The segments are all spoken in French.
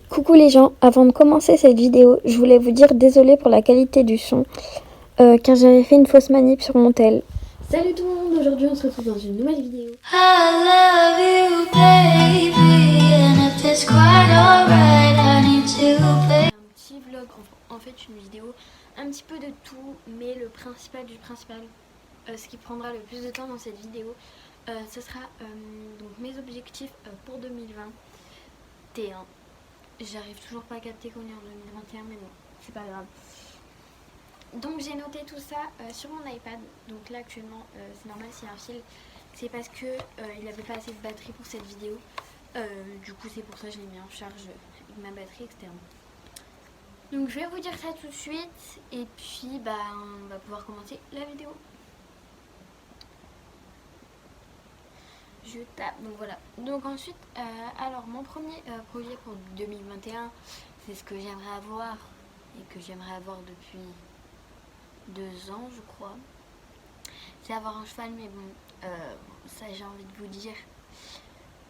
Coucou les gens, avant de commencer cette vidéo, je voulais vous dire désolé pour la qualité du son, car j'avais fait une fausse manip sur mon tel. Salut tout le monde, aujourd'hui on se retrouve dans une nouvelle vidéo. I love you, baby, and if it's quite alright, I need to play. Un petit vlog, en fait une vidéo, un petit peu de tout, mais le principal du principal, ce qui prendra le plus de temps dans cette vidéo, ce sera donc mes objectifs pour 2021. J'arrive toujours pas à capter qu'on est en 2021, mais bon, c'est pas grave. Donc j'ai noté tout ça sur mon iPad. Donc là actuellement c'est normal s'il y a un fil, c'est parce que il n'avait pas assez de batterie pour cette vidéo. Du coup c'est pour ça que je l'ai mis en charge avec ma batterie externe. Donc je vais vous dire ça tout de suite et puis bah on va pouvoir commencer la vidéo. Je tape, donc voilà. Donc ensuite, alors mon premier projet pour 2021, c'est ce que j'aimerais avoir et que j'aimerais avoir depuis 2 ans je crois. C'est avoir un cheval, mais bon, ça j'ai envie de vous dire.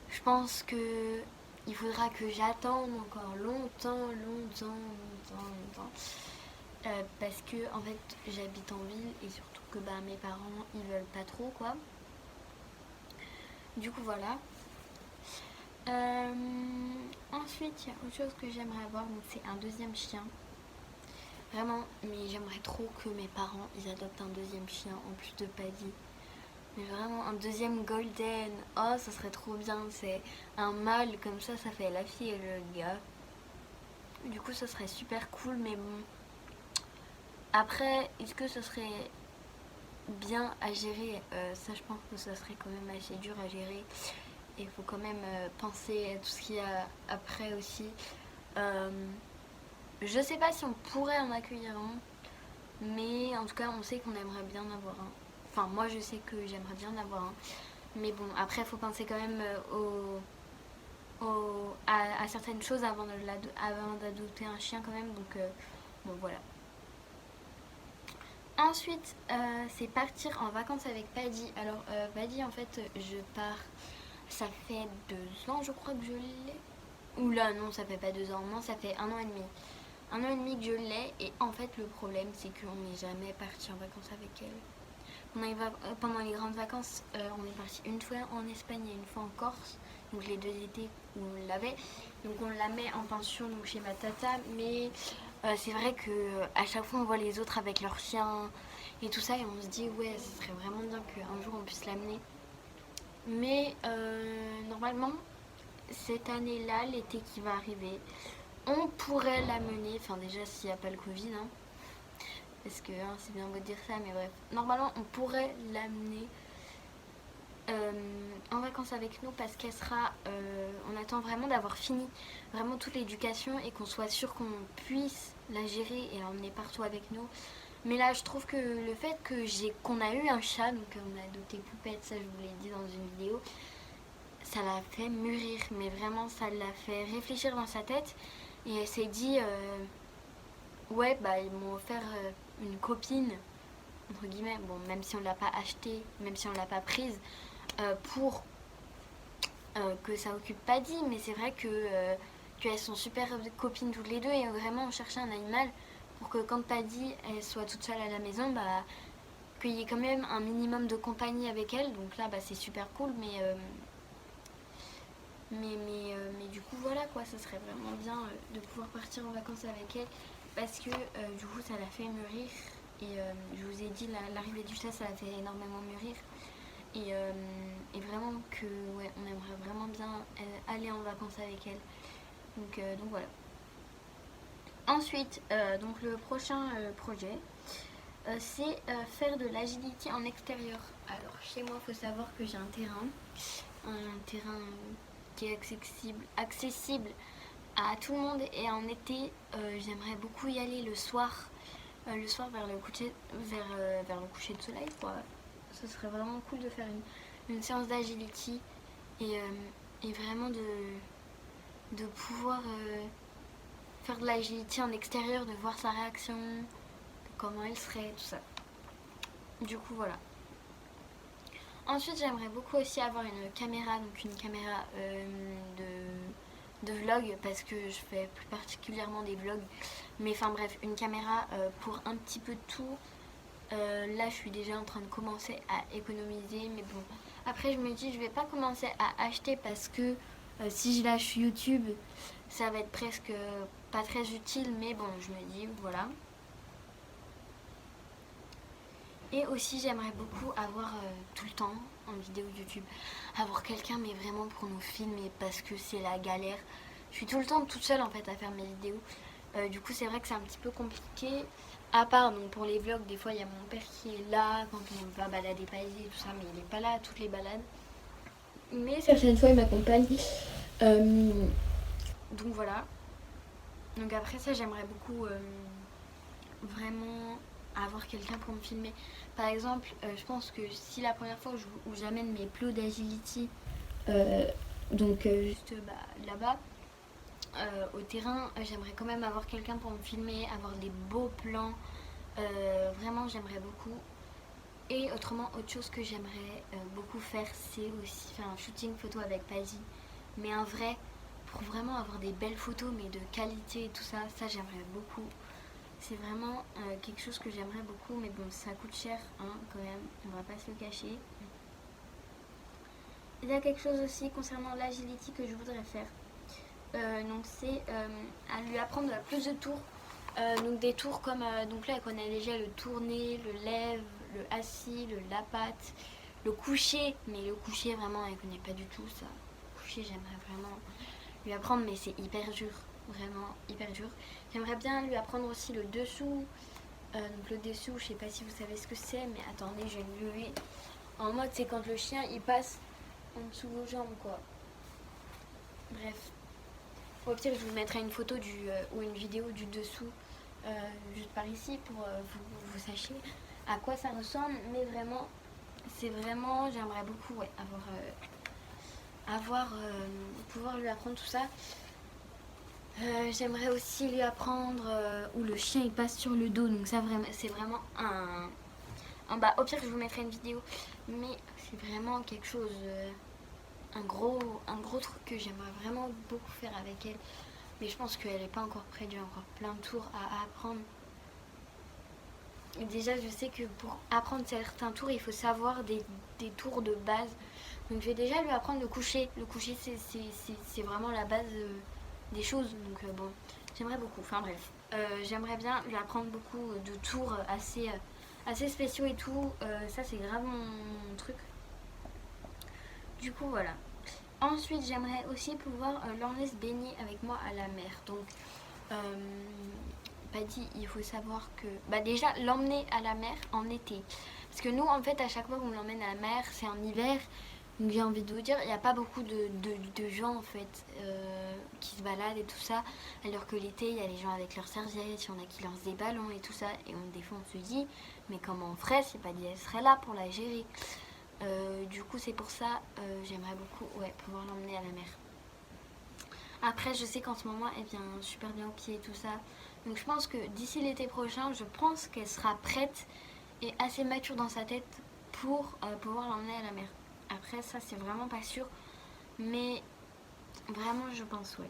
Je pense que il faudra que j'attende encore longtemps. Parce que en fait j'habite en ville et surtout que bah, mes parents ils veulent pas trop quoi. Du coup voilà. Ensuite il y a autre chose que j'aimerais avoir, donc c'est un deuxième chien. Vraiment, mais j'aimerais trop que mes parents ils adoptent un deuxième chien en plus de Paddy. Mais vraiment un deuxième golden, oh ça serait trop bien, c'est un mâle comme ça fait la fille et le gars. Du coup ça serait super cool, mais bon. Après, est-ce que ce serait bien à gérer, ça je pense que ça serait quand même assez dur à gérer. Et il faut quand même penser à tout ce qu'il y a après aussi. Je sais pas si on pourrait en accueillir un, mais en tout cas on sait qu'on aimerait bien en avoir un. Enfin moi je sais que j'aimerais bien en avoir un. Mais bon après il faut penser quand même à certaines choses avant d'adopter un chien quand même. Donc bon voilà. Ensuite, c'est partir en vacances avec Paddy. Alors, Paddy, en fait, je pars. Ça fait 2 ans, je crois que je l'ai. Oula, non, ça fait pas 2 ans. Non, ça fait 1 an et demi. 1 an et demi que je l'ai. Et en fait, le problème, c'est qu'on n'est jamais parti en vacances avec elle. Pendant les grandes vacances, on est parti une fois en Espagne et une fois en Corse. Donc, les 2 étés où on l'avait. Donc, on la met en pension donc, chez ma tata. Mais c'est vrai que à chaque fois on voit les autres avec leurs chiens et tout ça et on se dit ouais ce serait vraiment bien qu'un jour on puisse l'amener. Mais normalement cette année là, l'été qui va arriver, on pourrait l'amener, enfin déjà s'il n'y a pas le Covid hein, parce que hein, c'est bien beau de dire ça mais bref, normalement on pourrait l'amener en vacances avec nous parce qu'elle sera, on attend vraiment d'avoir fini vraiment toute l'éducation et qu'on soit sûr qu'on puisse la gérer et l'emmener partout avec nous. Mais là je trouve que le fait qu'on a eu un chat, donc on a adopté Poupette, ça je vous l'ai dit dans une vidéo, ça l'a fait mûrir, mais vraiment ça l'a fait réfléchir dans sa tête et elle s'est dit ouais bah ils m'ont offert une copine entre guillemets, bon même si on l'a pas achetée, même si on l'a pas prise pour que ça occupe Paddy, mais c'est vrai qu'elles sont super copines toutes les deux et vraiment on cherchait un animal pour que quand Paddy elle soit toute seule à la maison, bah qu'il y ait quand même un minimum de compagnie avec elle. Donc là bah c'est super cool, mais du coup voilà quoi, ça serait vraiment bien de pouvoir partir en vacances avec elle parce que du coup ça la fait mûrir et je vous ai dit l'arrivée du chat ça la fait énormément mûrir. Et vraiment que ouais, on aimerait vraiment bien aller en vacances avec elle. Donc voilà. Ensuite, donc le prochain projet, c'est faire de l'agility en extérieur. Alors chez moi, il faut savoir que j'ai un terrain qui est accessible à tout le monde. Et en été, j'aimerais beaucoup y aller le soir vers le coucher de soleil quoi. Ce serait vraiment cool de faire une séance d'agility et vraiment de pouvoir faire de l'agility en extérieur, de voir sa réaction, de comment elle serait, tout ça. Du coup voilà. Ensuite j'aimerais beaucoup aussi avoir une caméra, donc une caméra de vlog parce que je fais plus particulièrement des vlogs. Mais enfin bref, une caméra pour un petit peu de tout. Là, je suis déjà en train de commencer à économiser. Mais bon, après, je me dis, je vais pas commencer à acheter parce que si je lâche YouTube, ça va être presque pas très utile. Mais bon, je me dis, voilà. Et aussi, j'aimerais beaucoup avoir tout le temps en vidéo YouTube, avoir quelqu'un mais vraiment pour nous filmer parce que c'est la galère. Je suis tout le temps toute seule en fait à faire mes vidéos. Du coup, c'est vrai que c'est un petit peu compliqué. À part donc pour les vlogs, des fois il y a mon père qui est là quand on va balader Paris et tout ça, mais il n'est pas là à toutes les balades. Mais certaines fois il m'accompagne. Donc voilà. Donc après ça, j'aimerais beaucoup vraiment avoir quelqu'un pour me filmer. Par exemple, je pense que si la première fois où j'amène mes plots d'agility, juste là-bas, au terrain, j'aimerais quand même avoir quelqu'un pour me filmer, avoir des beaux plans. Vraiment, j'aimerais beaucoup. Et autrement, autre chose que j'aimerais beaucoup faire, c'est aussi faire un shooting photo avec Paddy. Mais un vrai, pour vraiment avoir des belles photos, mais de qualité et tout ça, ça j'aimerais beaucoup. C'est vraiment quelque chose que j'aimerais beaucoup, mais bon, ça coûte cher, hein, quand même, on va pas se le cacher. Il y a quelque chose aussi concernant l'agility que je voudrais faire. Donc c'est à lui apprendre plus de tours. Donc des tours comme, donc là elle connaît déjà le tourné, le lève, le assis, le la patte, le coucher. Mais le coucher vraiment elle connaît pas du tout ça. Le coucher j'aimerais vraiment lui apprendre, mais c'est hyper dur. Vraiment hyper dur. J'aimerais bien lui apprendre aussi le dessous. Donc le dessous, je sais pas si vous savez ce que c'est, mais attendez, je vais me lever. En mode, c'est quand le chien il passe en dessous de vos jambes, quoi. Bref. Au pire, je vous mettrai une photo ou une vidéo du dessous, juste par ici, pour vous sachiez à quoi ça ressemble. Mais vraiment, c'est vraiment, j'aimerais beaucoup ouais, pouvoir lui apprendre tout ça. J'aimerais aussi lui apprendre où le chien il passe sur le dos, donc ça vraiment c'est vraiment au pire je vous mettrai une vidéo, mais c'est vraiment quelque chose, un gros truc que j'aimerais vraiment beaucoup faire avec elle, mais je pense qu'elle n'est pas encore prête, j'ai encore plein de tours à apprendre. Et déjà je sais que pour apprendre certains tours il faut savoir des tours de base, donc je vais déjà lui apprendre le coucher. Le coucher c'est vraiment la base des choses, donc bon, j'aimerais beaucoup, enfin bref, j'aimerais bien lui apprendre beaucoup de tours assez spéciaux et tout, ça c'est grave mon truc. Du coup voilà. Ensuite j'aimerais aussi pouvoir l'emmener se baigner avec moi à la mer, donc Paddy, il faut savoir que déjà l'emmener à la mer en été, parce que nous en fait à chaque fois qu'on l'emmène à la mer c'est en hiver. Donc j'ai envie de vous dire, il n'y a pas beaucoup de gens en fait qui se baladent et tout ça, alors que l'été il y a les gens avec leurs serviettes, il y en a qui lancent des ballons et tout ça, et des fois on se dit mais comment on ferait si Paddy elle serait là pour la gérer. Du coup c'est pour ça j'aimerais beaucoup pouvoir l'emmener à la mer. Après je sais qu'en ce moment elle vient super bien au pied et tout ça, donc je pense que d'ici l'été prochain je pense qu'elle sera prête et assez mature dans sa tête pour pouvoir l'emmener à la mer. Après ça c'est vraiment pas sûr, mais vraiment je pense ouais.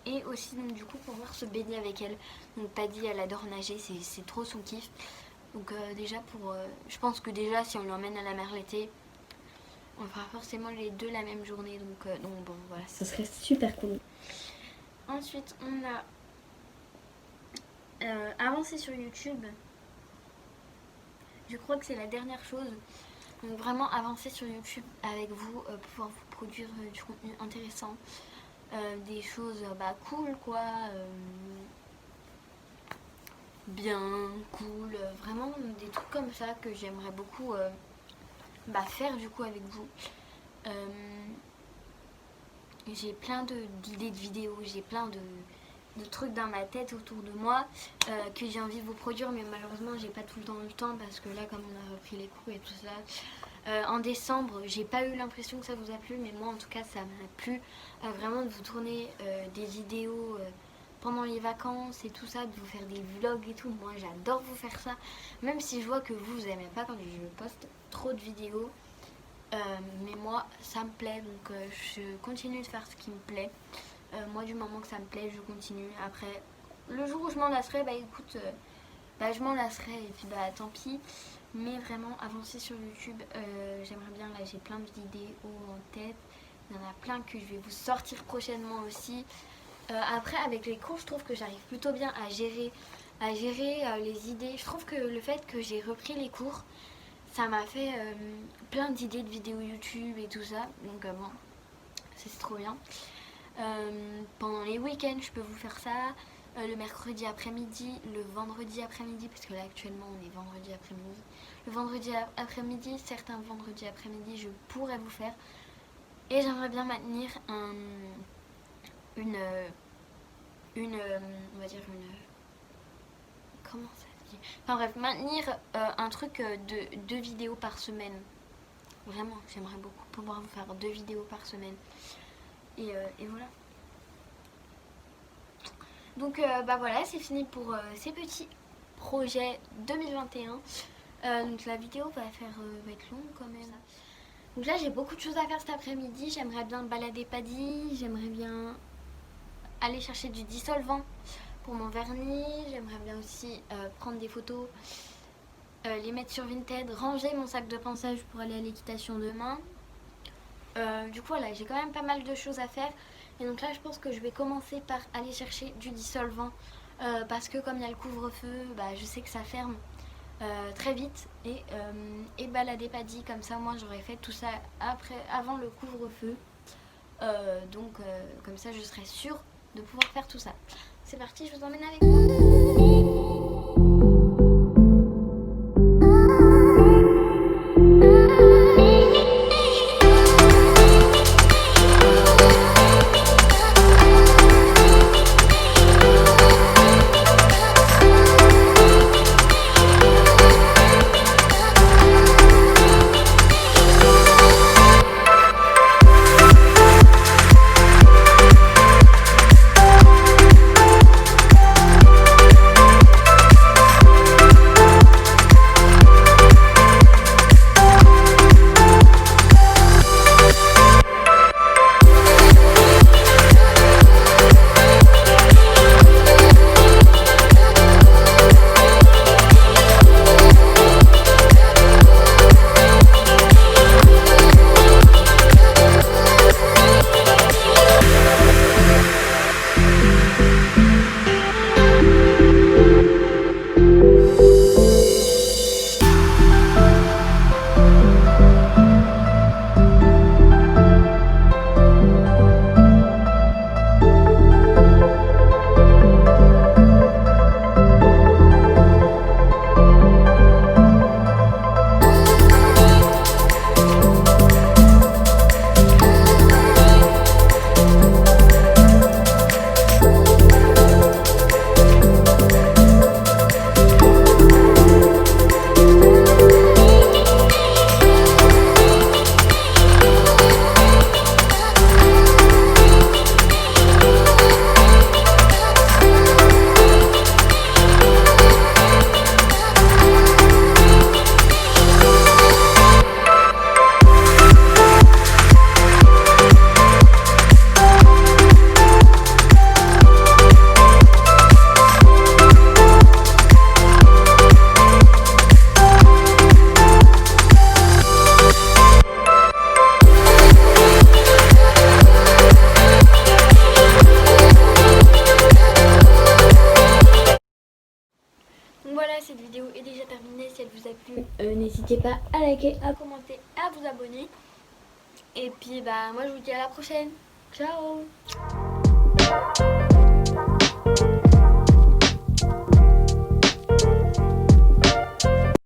Et aussi donc du coup pouvoir se baigner avec elle. Donc Paddy elle adore nager, c'est trop son kiff. Donc déjà je pense que déjà si on l'emmène à la mer l'été, on fera forcément les deux la même journée. Donc bon voilà, ça serait super cool. Ensuite on a avancé sur YouTube. Je crois que c'est la dernière chose. Donc vraiment avancer sur YouTube avec vous, pouvoir vous produire du contenu intéressant, des choses cool quoi, bien cool, vraiment des trucs comme ça que j'aimerais beaucoup faire du coup avec vous. J'ai plein d'idées de vidéos, j'ai plein de trucs dans ma tête autour de moi que j'ai envie de vous produire, mais malheureusement j'ai pas tout le temps parce que là comme on a repris les cours et tout ça, en décembre j'ai pas eu l'impression que ça vous a plu, mais moi en tout cas ça m'a plu vraiment de vous tourner des vidéos pendant les vacances et tout ça, de vous faire des vlogs et tout. Moi j'adore vous faire ça, même si je vois que vous aimez pas quand je poste trop de vidéos. Mais moi ça me plaît, donc je continue de faire ce qui me plaît. Moi du moment que ça me plaît, je continue. Après, le jour où je m'en lasserai, bah écoute, je m'en lasserai et puis bah tant pis. Mais vraiment avancer sur YouTube, j'aimerais bien, là j'ai plein d'idées en tête. Il y en a plein que je vais vous sortir prochainement aussi. Après avec les cours, je trouve que j'arrive plutôt bien à gérer les idées. Je trouve que le fait que j'ai repris les cours, ça m'a fait plein d'idées de vidéos YouTube et tout ça. Donc bon, c'est trop bien. Pendant les week-ends, je peux vous faire ça. Le mercredi après-midi, le vendredi après-midi, parce que là actuellement on est vendredi après-midi. Le vendredi après-midi, certains vendredis après-midi, je pourrais vous faire. Et j'aimerais bien maintenir on va dire comment ça se dit, enfin bref, maintenir un truc de 2 vidéos par semaine. Vraiment, j'aimerais beaucoup pouvoir vous faire 2 vidéos par semaine. Et voilà. Donc bah voilà, c'est fini pour ces petits projets 2021. Donc la vidéo va être longue quand même. Donc là j'ai beaucoup de choses à faire cet après-midi. J'aimerais bien balader Paddy, j'aimerais bien aller chercher du dissolvant pour mon vernis. J'aimerais bien aussi prendre des photos, les mettre sur Vinted, ranger mon sac de pinçage pour aller à l'équitation demain. Du coup voilà, j'ai quand même pas mal de choses à faire. Et donc là je pense que je vais commencer par aller chercher du dissolvant parce que comme il y a le couvre-feu, bah, je sais que ça ferme très vite. Et balader Paddy, comme ça moi j'aurais fait tout ça avant le couvre-feu. Donc comme ça je serai sûre de pouvoir faire tout ça. C'est parti, je vous emmène avec moi. Cette vidéo est déjà terminée. Si elle vous a plu, n'hésitez pas à liker, à commenter, à vous abonner. Et puis bah moi je vous dis à la prochaine. Ciao.